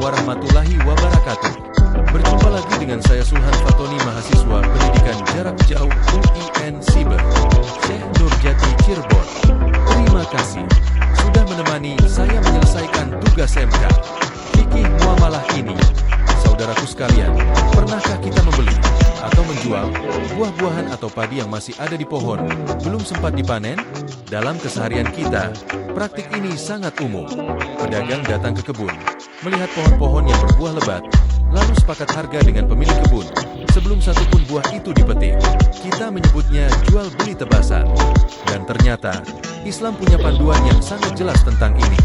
warahmatullahi wabarakatuh. Berjumpa lagi dengan saya Sulhan Fatoni, mahasiswa pendidikan jarak jauh UIN Siber, Syekh Nurjati Cirebon. Terima kasih sudah menemani saya menyelesaikan tugas MK Fikih Muamalah ini. Saudaraku sekalian, pernahkah kita membeli atau menjual buah-buahan atau padi yang masih ada di pohon, belum sempat dipanen? Dalam keseharian kita, praktik ini sangat umum. Pedagang datang ke kebun, melihat pohon-pohon yang berbuah lebat, lalu sepakat harga dengan pemilik kebun. Sebelum satu pun buah itu dipetik, kita menyebutnya jual beli tebasan. Dan ternyata, Islam punya panduan yang sangat jelas tentang ini.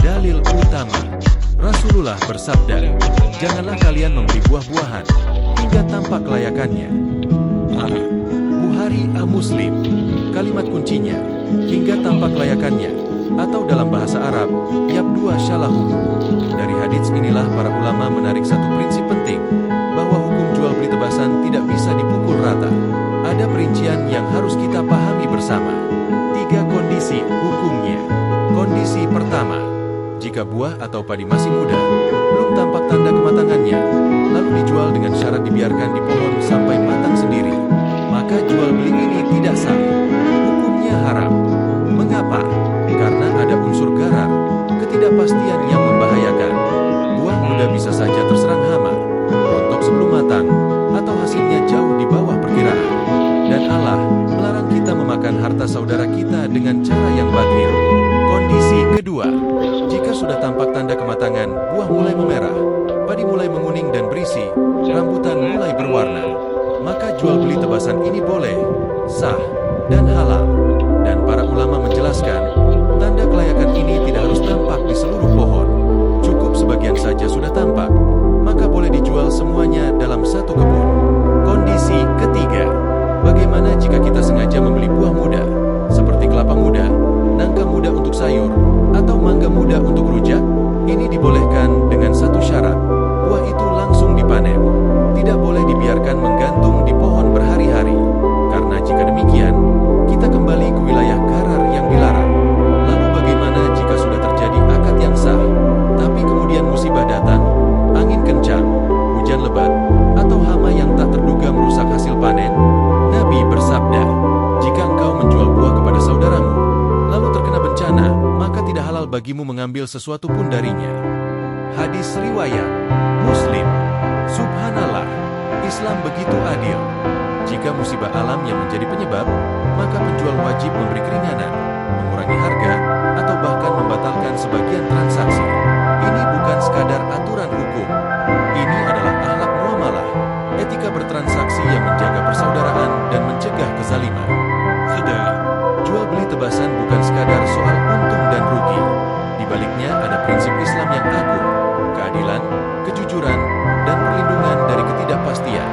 Dalil utama, Rasulullah bersabda, janganlah kalian membeli buah-buahan hingga tampak kelayakannya. Bukhari Muslim. Kalimat kuncinya, hingga tampak kelayakannya, atau dalam bahasa Arab, yabdua syalahu. Dari hadits inilah para ulama menarik satu prinsip penting, bahwa hukum jual beli tebasan tidak bisa dipukul rata. Ada perincian yang harus kita pahami bersama. 3 kondisi hukumnya. Kondisi pertama, jika buah atau padi masih muda, belum tampak tanda kematangannya, lalu dijual dengan syarat dibiarkan di pohon sampai matang sendiri, maka jual beli ini tidak sah. Hukumnya haram. Mengapa? Karena ada unsur gharar, ketidakpastian yang membahayakan. Buah muda bisa saja terserang hama, rontok sebelum matang, atau hasilnya jauh di bawah perkiraan. Dan Allah melarang kita memakan harta saudara kita dengan cara yang batil. Kondisi kedua, jika sudah tampak tanda kematangan, buah mulai memerah, padi mulai menguning dan berisi, rambutan mulai berwarna, maka jual beli tebasan ini boleh, sah, dan halal. Dan para ulama menjelaskan, tanda kelayakan ini tidak harus tampak di seluruh pohon. Cukup sebagian saja sudah tampak, maka boleh dijual semuanya dalam satu kebun. Kondisi ketiga, bagaimana jika kita sengaja membeli buah muda, seperti kelapa muda, nangka muda untuk sayur, atau mangga muda untuk rujak? Ini dibolehkan dengan satu syarat, buah itu langsung dipanen. Tidak boleh dibiarkan menggantung di pohon berhari-hari, karena jika demikian, kita kembali ke wilayah gharar yang dilarang. Lalu bagaimana jika sudah terjadi akad yang sah, tapi kemudian musibah datang, angin kencang, hujan lebat, atau hama yang tak terduga merusak hasil panen? Nabi bersabda, jika engkau menjual buah kepada saudaramu, lalu terkena bencana, maka tidak halal bagimu mengambil sesuatu pun darinya. Hadis riwayat Muslim. Subhanallah, Islam begitu adil. Jika musibah alam yang menjadi penyebab, maka penjual wajib memberi keringanan, mengurangi harga, atau bahkan membatalkan sebagian transaksi. Ini bukan sekadar aturan hukum. Ini adalah akhlak muamalah, etika bertransaksi yang menjaga persaudaraan dan mencegah kezaliman. Saudara, jual beli tebasan bukan sekadar soal untung dan rugi. Di baliknya ada prinsip Islam yang agung, keadilan, kejujuran, dan perlindungan dari ketidakpastian.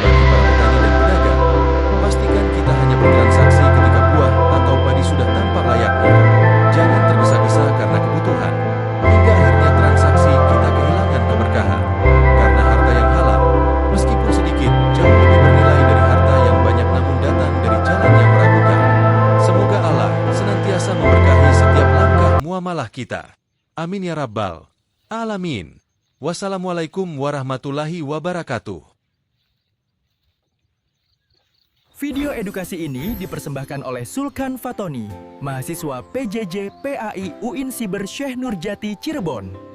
Bagi para petani dan pedagang, pastikan kita hanya bertransaksi ketika buah atau padi sudah tampak layaknya. Jangan tergesa-gesa karena kebutuhan, hingga akhirnya transaksi kita kehilangan keberkahan. Karena harta yang halal, meskipun sedikit, jauh lebih bernilai dari harta yang banyak namun datang dari jalan yang meragukan. Semoga Allah senantiasa memberkahi setiap langkah muamalah kita. Amin ya rabbal alamin. Wassalamualaikum warahmatullahi wabarakatuh. Video edukasi ini dipersembahkan oleh Sulkan Fatoni, mahasiswa PJJ PAI UIN Siber Syekh Nurjati Cirebon.